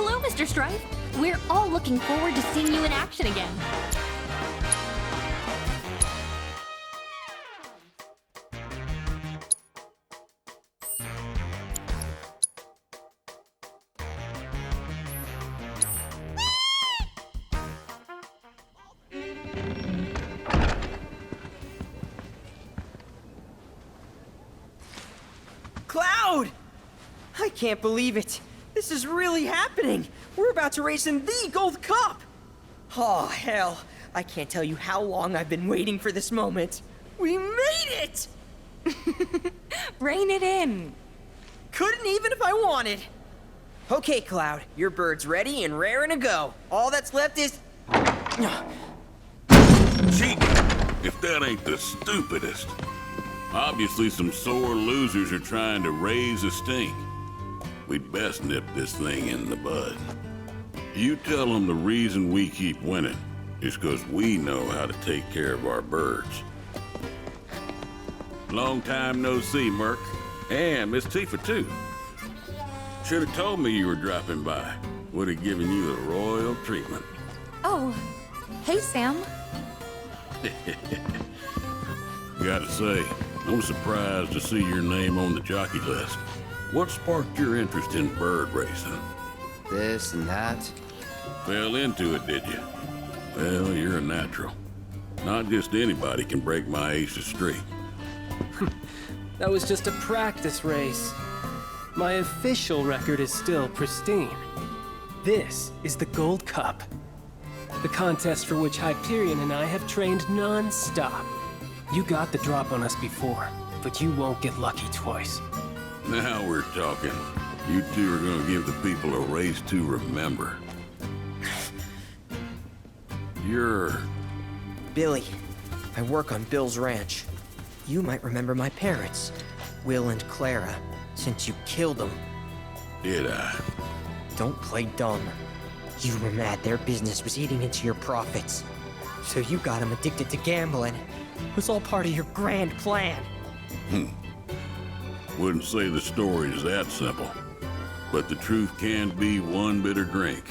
Hello, Mr. Strife. We're all looking forward to seeing you in action again. Cloud! I can't believe it. This is really happening. We're about to race in the Gold Cup. Oh, hell. I can't tell you how long I've been waiting for this moment. We made it! Rein it in. Couldn't even if I wanted. Okay, Cloud, your bird's ready and raring to go. All that's left is... Cheating, if that ain't the stupidest. Obviously some sore losers are trying to raise a stink. We'd best nip this thing in the bud. You tell them the reason we keep winning is because we know how to take care of our birds. Long time no see, Merc. And Miss Tifa, too. Should have told me you were dropping by. Would have given you the royal treatment. Oh, hey, Sam. Gotta say, I'm surprised to see your name on the jockey list. What sparked your interest in bird racing? This and that. Fell into it, did you? Well, you're a natural. Not just anybody can break my ace's streak. That was just a practice race. My official record is still pristine. This is the Gold Cup. The contest for which Hyperion and I have trained non-stop. You got the drop on us before, but you won't get lucky twice. Now we're talking. You two are gonna give the people a race to remember. You're... Billy, I work on Bill's ranch. You might remember my parents, Will and Clara, since you killed them. Did I? Don't play dumb. You were mad their business was eating into your profits. So you got them addicted to gambling. It was all part of your grand plan. Wouldn't say the story is that simple. But the truth can be one bitter drink.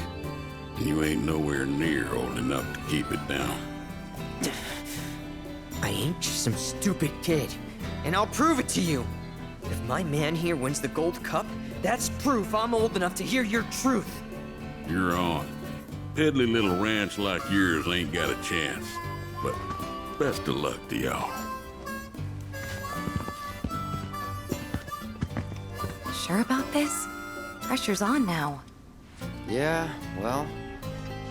And you ain't nowhere near old enough to keep it down. I ain't just some stupid kid. And I'll prove it to you. If my man here wins the Gold Cup, that's proof I'm old enough to hear your truth. You're on. Piddly little ranch like yours ain't got a chance. But best of luck to y'all. Sure about this? Pressure's on now. Yeah, well,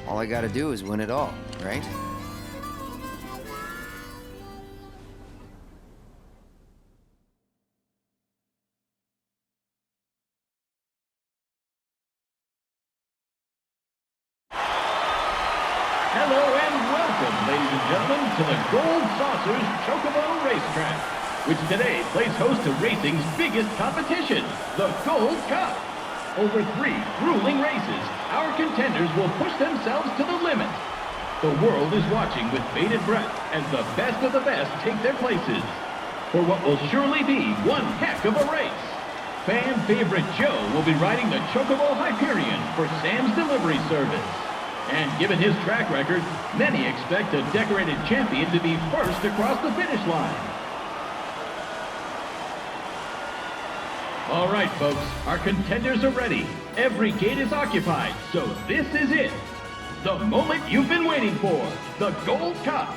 all I gotta do is win it all, right? Hello and welcome, ladies and gentlemen, to the Gold Saucers Chocobo Racetrack, which today plays host to racing's biggest competition, the Gold Cup. Over 3 grueling races, our contenders will push themselves to the limit. The world is watching with bated breath as the best of the best take their places for what will surely be one heck of a race. Fan favorite Joe will be riding the Chocobo Hyperion for Sam's delivery service. And given his track record, many expect a decorated champion to be first across the finish line. All right, folks, our contenders are ready. Every gate is occupied, so this is it. The moment you've been waiting for, the Gold Cup.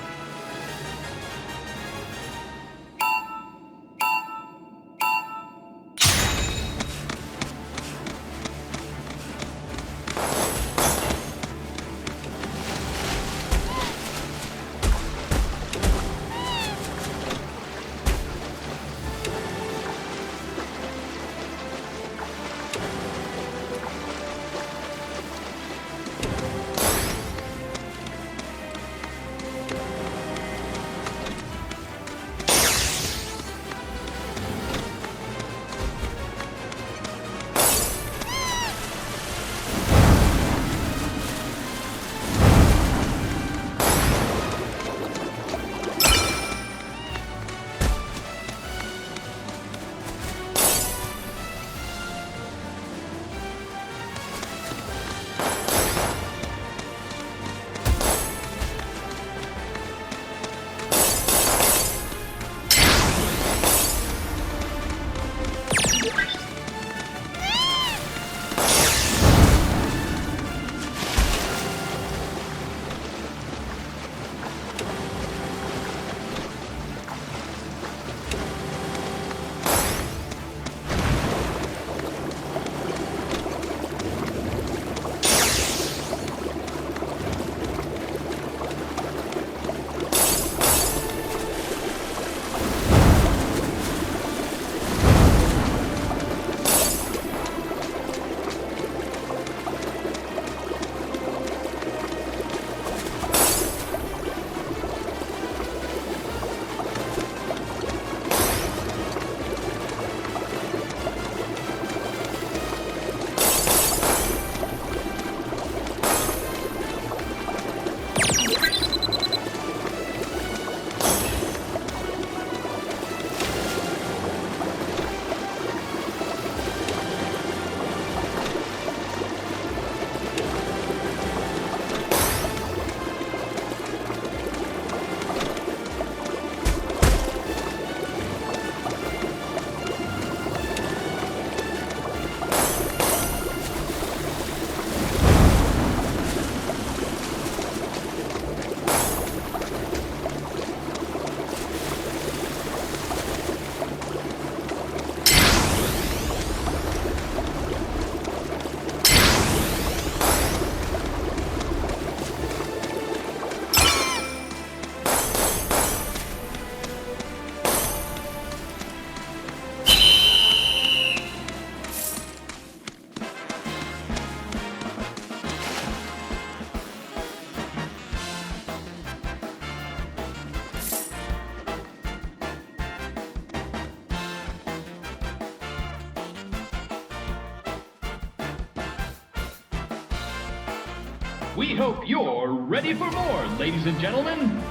We hope you're ready for more, ladies and gentlemen.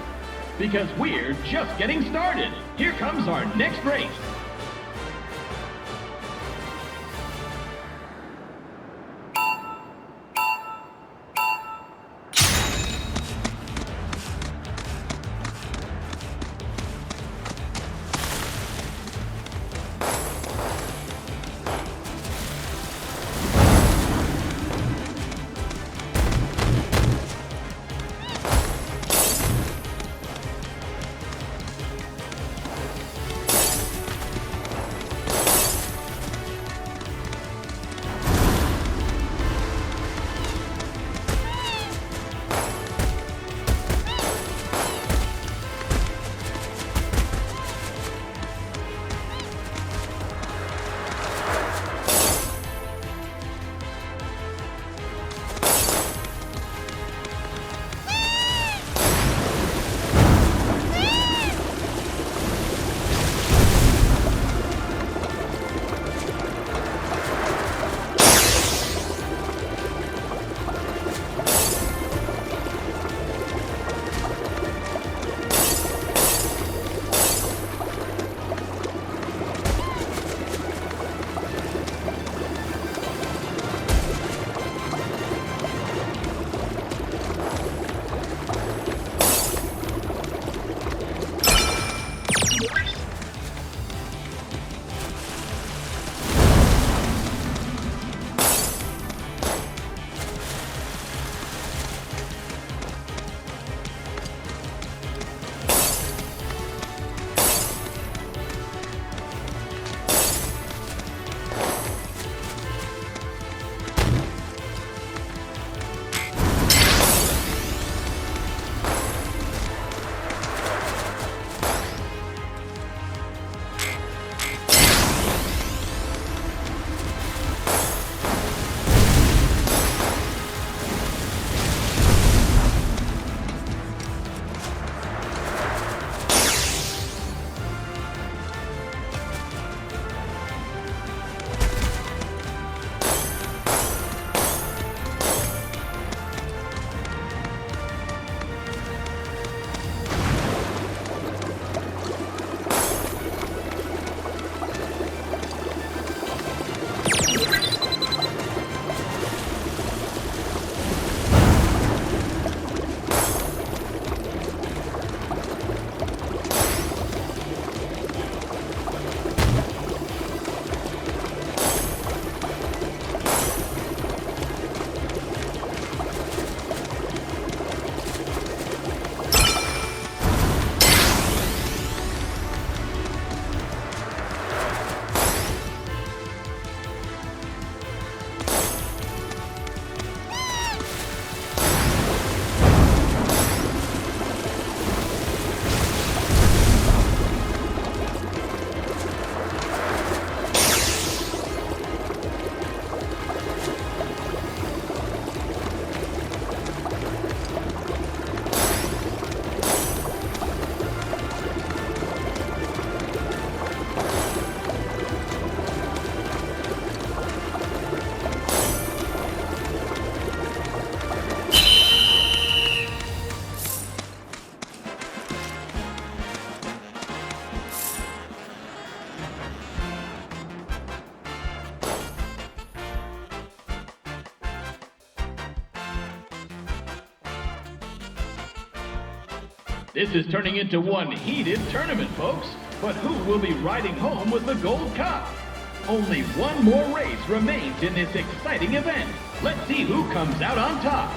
Because we're just getting started. Here comes our next race. This is turning into one heated tournament, folks. But who will be riding home with the Gold Cup? Only one more race remains in this exciting event. Let's see who comes out on top.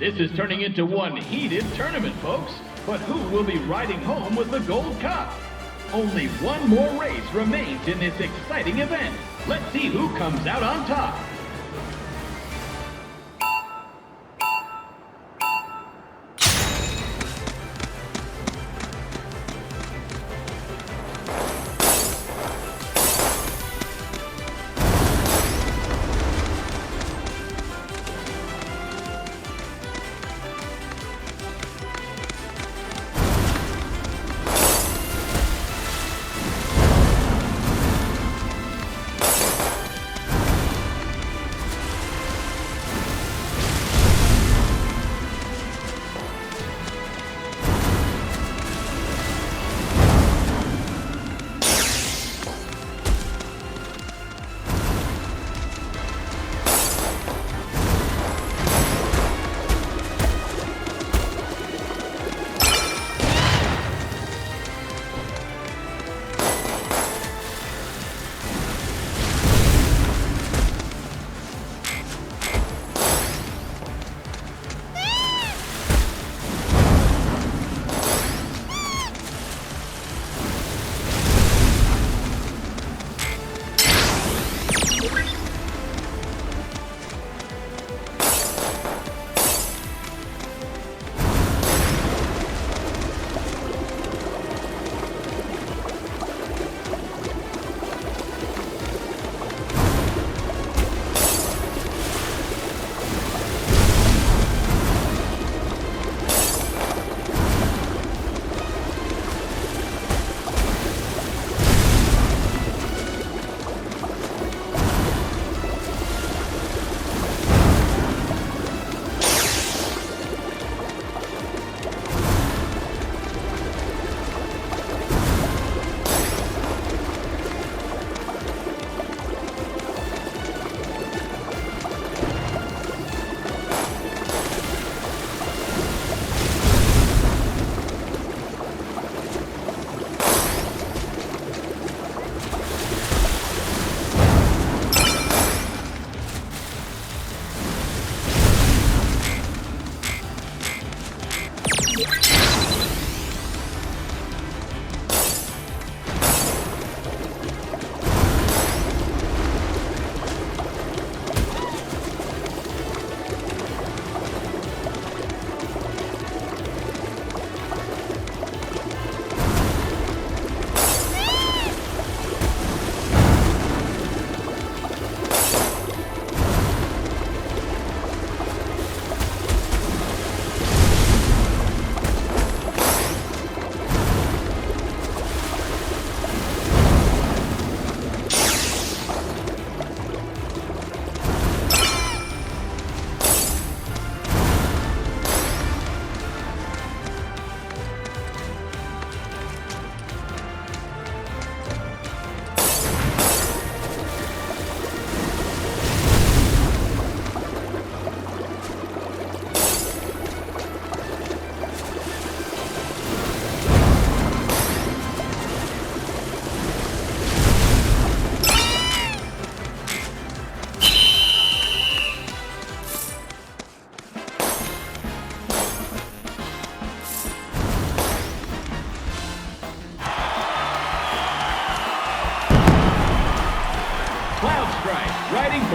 This is turning into one heated tournament, folks. But who will be riding home with the Gold Cup? Only one more race remains in this exciting event. Let's see who comes out on top.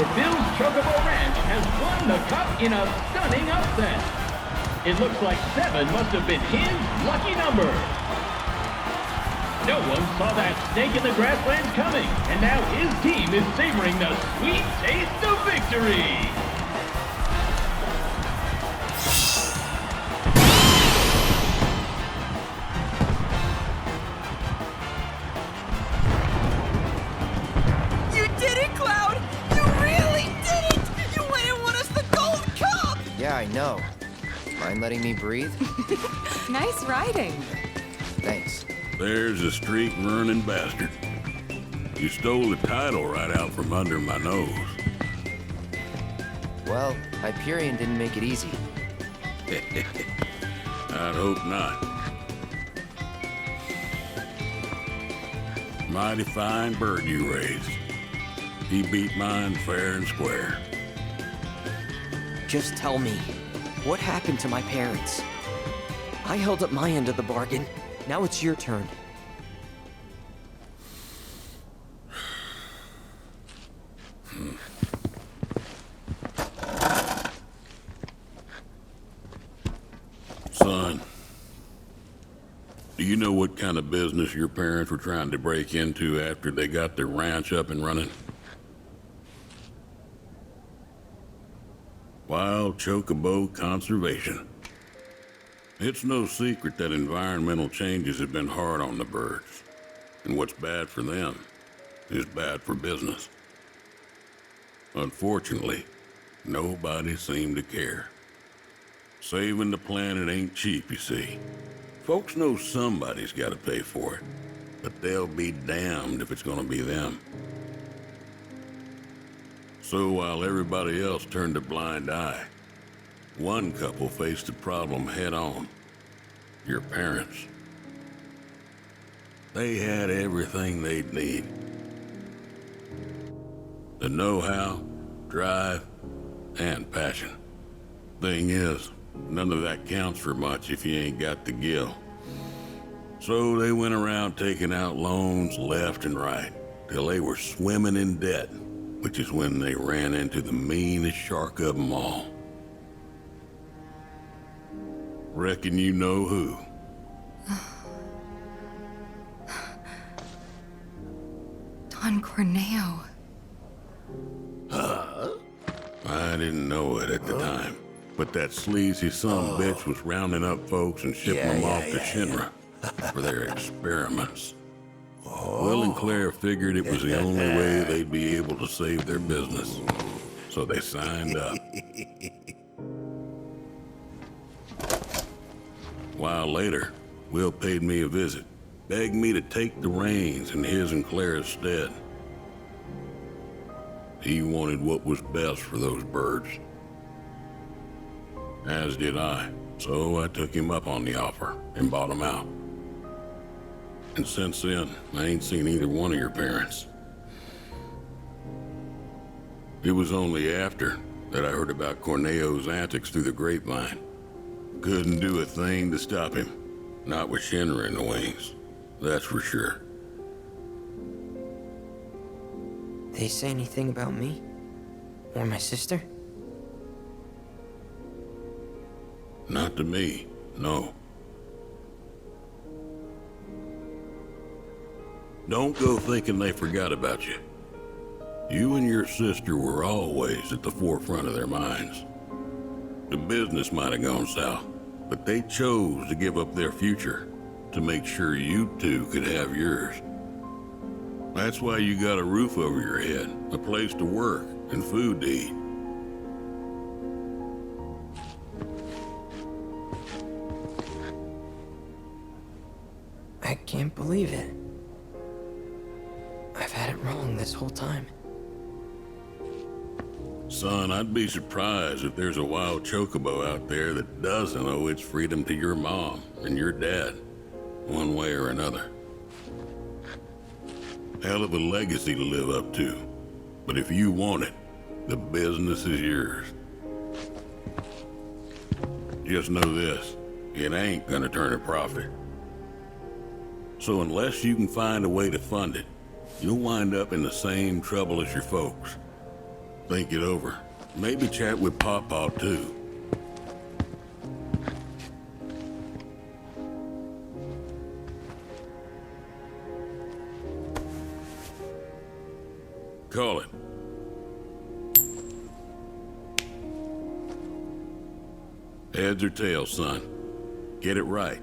for Bill's Chocobo Ranch has won the cup in a stunning upset. It looks like 7 must have been his lucky number. No one saw that snake in the grasslands coming, and now his team is savoring the sweet taste of victory. You did it, Cloud! You really did it! You went and won us the Gold Cup! Yeah, I know. Mind letting me breathe? Nice riding. Thanks. There's a streak-running bastard. You stole the title right out from under my nose. Well, Hyperion didn't make it easy. I'd hope not. Mighty fine bird you raised. He beat mine fair and square. Just tell me, What happened to my parents? I held up my end of the bargain. Now it's your turn. Son, do you know what kind of business your parents were trying to break into after they got their ranch up and running? Wild chocobo conservation. It's no secret that environmental changes have been hard on the birds, and what's bad for them is bad for business. Unfortunately, nobody seemed to care. Saving the planet ain't cheap, you see. Folks know somebody's got to pay for it, but they'll be damned if it's gonna be them. So while everybody else turned a blind eye, one couple faced the problem head on. Your parents. They had everything they'd need. The know-how, drive, and passion. Thing is, none of that counts for much if you ain't got the gill. So they went around taking out loans left and right, till they were swimming in debt, which is when they ran into the meanest shark of them all. Reckon you know who. Don Corneo. I didn't know it at the time, but that sleazy bitch was rounding up folks and shipping them off to Shinra for their experiments. Will and Claire figured it was the only way they'd be able to save their business, so they signed up. A while later, Will paid me a visit, begged me to take the reins in his and Claire's stead. He wanted what was best for those birds. As did I, so I took him up on the offer and bought him out. And since then, I ain't seen either one of your parents. It was only after that I heard about Corneo's antics through the grapevine. Couldn't do a thing to stop him. Not with Shinra in the wings, that's for sure. They say anything about me? Or my sister? Not to me, no. Don't go thinking they forgot about you. You and your sister were always at the forefront of their minds. The business might have gone south, but they chose to give up their future to make sure you two could have yours. That's why you got a roof over your head, a place to work, and food to eat. I can't believe it. I've had it wrong this whole time. Son, I'd be surprised if there's a wild chocobo out there that doesn't owe its freedom to your mom and your dad, one way or another. Hell of a legacy to live up to, but if you want it, the business is yours. Just know this, it ain't gonna turn a profit. So unless you can find a way to fund it, you'll wind up in the same trouble as your folks. Think it over. Maybe chat with Pawpaw too. Call it. Heads or tails, son. Get it right,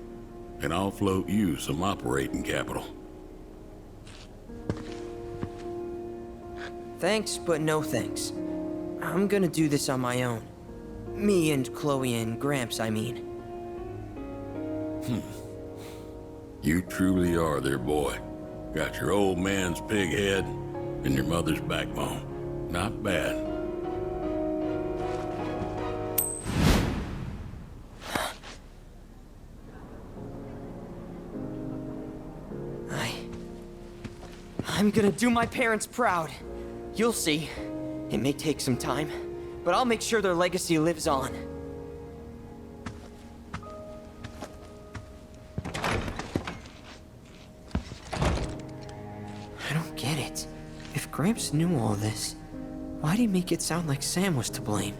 and I'll float you some operating capital. Thanks, but no thanks. I'm gonna do this on my own. Me and Chloe and Gramps, I mean. You truly are their boy. Got your old man's pig head and your mother's backbone. Not bad. I'm gonna do my parents proud. You'll see. It may take some time, but I'll make sure their legacy lives on. I don't get it. If Gramps knew all this, why'd he make it sound like Sam was to blame?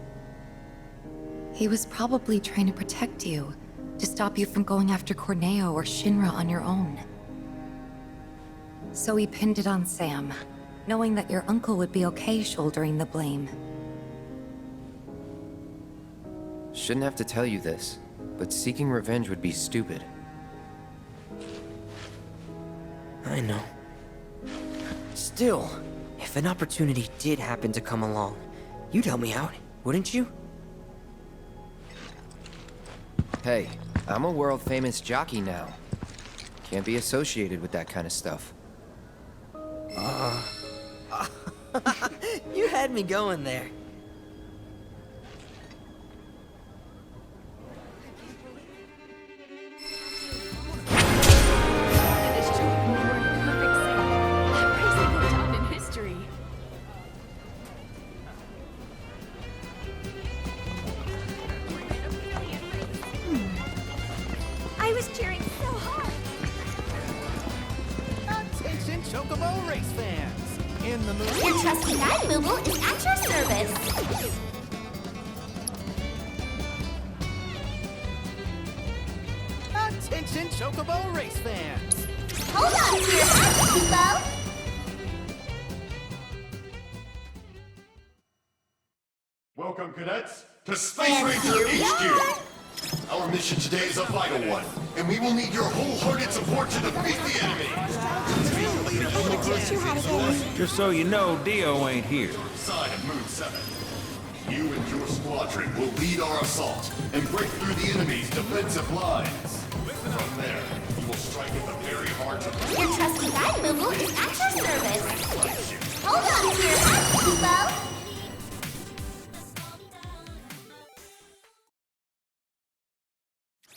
He was probably trying to protect you, to stop you from going after Corneo or Shinra on your own. So he pinned it on Sam, knowing that your uncle would be okay shouldering the blame. Shouldn't have to tell you this, but seeking revenge would be stupid. I know. Still, if an opportunity did happen to come along, you'd help me out, wouldn't you? Hey, I'm a world-famous jockey now. Can't be associated with that kind of stuff. You had me going there. I was cheering so hard. Attention Chocobo race fans! In the movie... Your trusty guide, Mooble, is at your service. Attention Chocobo race fans! Hold on to your hats, Kupo. Welcome, cadets, to Space Ranger HQ! Our mission today is a vital one, and we will need your wholehearted support to defeat the enemy! Just so you know, Dio ain't here. Side of Moon 7. You and your squadron will lead our assault and break through the enemy's defensive lines. From there, you will strike at the very heart of the... Your trusty guide, Mooble, is at your service. Hold on to your hats, Kupo.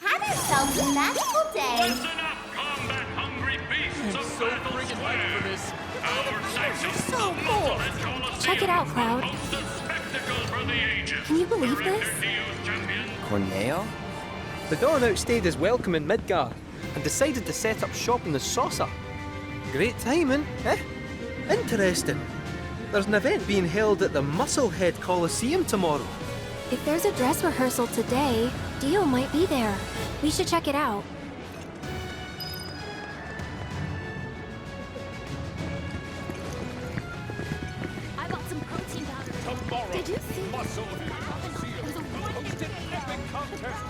Have yourselves a magical day. Listen up, combat-hungry beasts of Battle Square. Our section, So cool. Check it out, Cloud. hosts a spectacle for the ages. Can you believe this? Dio's champion, Corneo? The Dawn outstayed his welcome in Midgar and decided to set up shop in the Saucer. Great timing, eh? Interesting. There's an event being held at the Musclehead Coliseum tomorrow. If there's a dress rehearsal today, Dio might be there. We should check it out. I bought some protein powder. tomorrow, Did you see Muscle It was a hosted epic contest.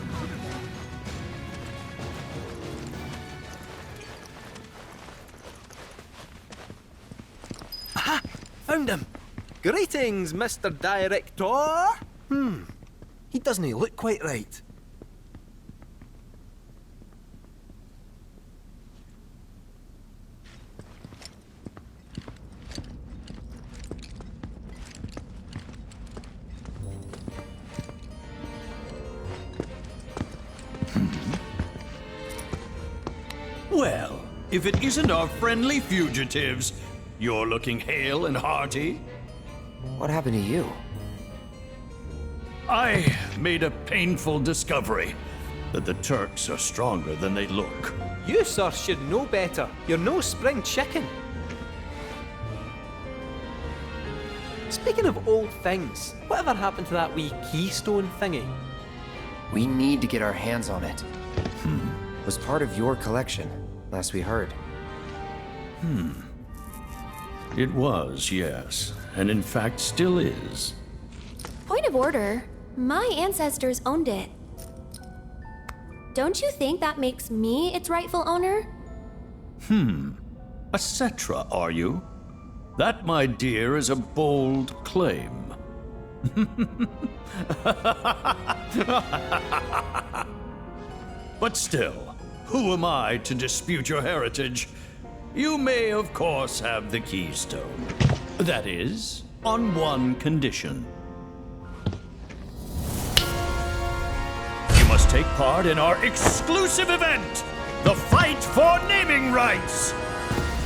Found him! Greetings, Mr. Director! He doesn't look quite right. Well, if it isn't our friendly fugitives, you're looking hale and hearty. What happened to you? I made a painful discovery that the Turks are stronger than they look. You, sir, should know better. You're no spring chicken. Speaking of old things, whatever happened to that wee keystone thingy? We need to get our hands on it. Was part of your collection, last we heard. It was, yes, and in fact still is. Point of order. My ancestors owned it. Don't you think that makes me its rightful owner? A Cetra, are you? That, my dear, is a bold claim. But still, who am I to dispute your heritage? You may, of course, have the keystone. That is, on one condition. You must take part in our exclusive event, the Fight for Naming Rights!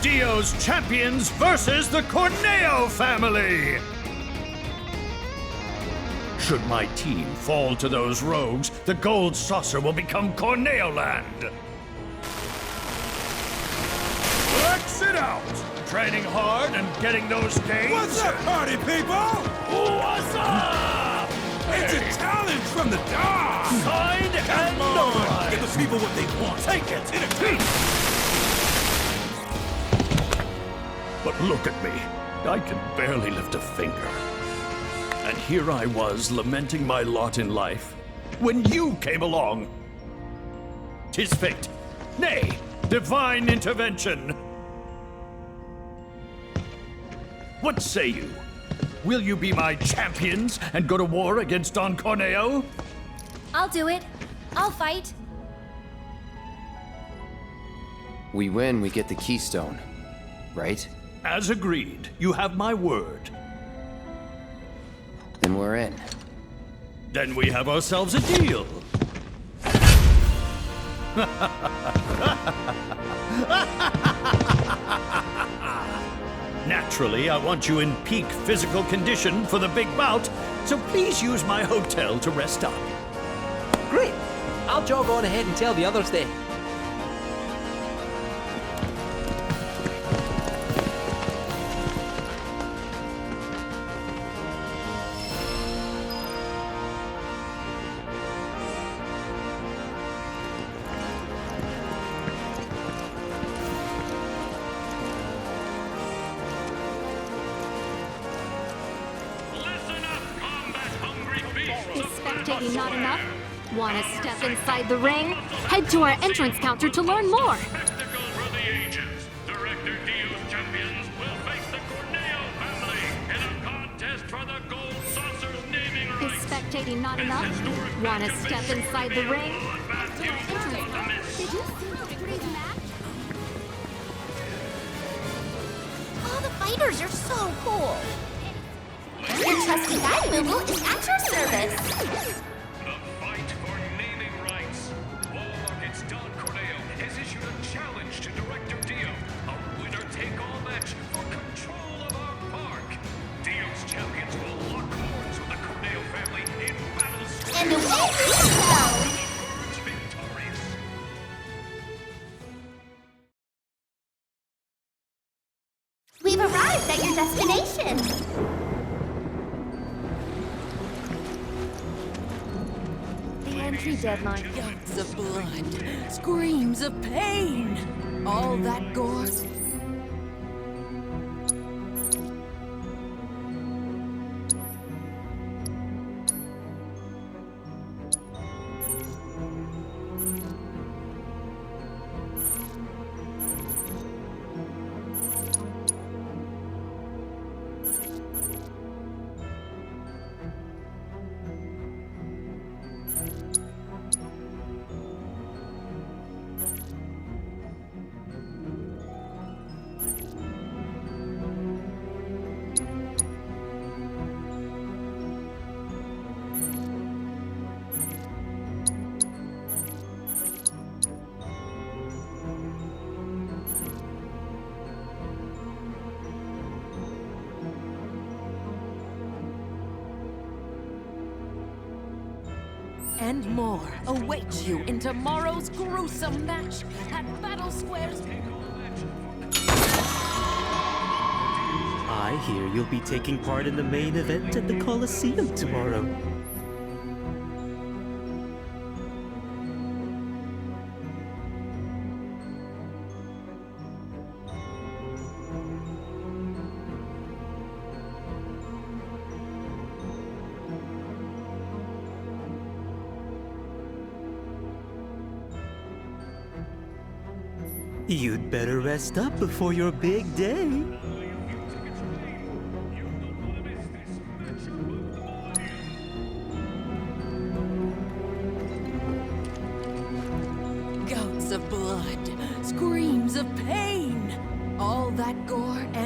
Dio's champions versus the Corneo family! Should my team fall to those rogues, the gold saucer will become Corneo Land! Exit out! Training hard and getting those gains? What's up, party people? What's up? It's a challenge from the dark! Kind and Come on! noble. Give the people what they want. Take it! But look at me. I can barely lift a finger. And here I was, lamenting my lot in life, when you came along. 'Tis fate. Nay, divine intervention. What say you? Will you be my champions and go to war against Don Corneo? I'll do it. I'll fight. We win, we get the keystone, right? As agreed, you have my word. Then we're in. Then we have ourselves a deal. Naturally, I want you in peak physical condition for the big bout, so please use my hotel to rest up. Great! I'll jog on ahead and tell the others then. Listen up, combat-hungry beasts Is of spectating not battle enough? square. Want to step inside the ring? Head to our entrance counter to learn more. Spectacle for the ages. Director Dio's champions will face the Corneo family in a contest for the Gold Saucer's naming Is rights. spectating not enough? Want to step inside the ring? Head to our entrance counter. Did you see the pretty match? All the fighters are so cool. Your trusty guide, Moogle, is at your service. The fight for naming rights. Warlock's Don Corneo has issued a challenge to Director Dio. A winner-take-all match for control of our park. Dio's champions will lock horns with the Corneo family in battle square. And away we go. Emerge victorious. We've arrived at your destination. The entry deadline. Yelps of blood, screams of pain, all that gore. And more awaits you in tomorrow's gruesome match at Battle Square's. I hear you'll be taking part in the main event at the Coliseum tomorrow. You'd better rest up before your big day. Gouts of blood, screams of pain, all that gore and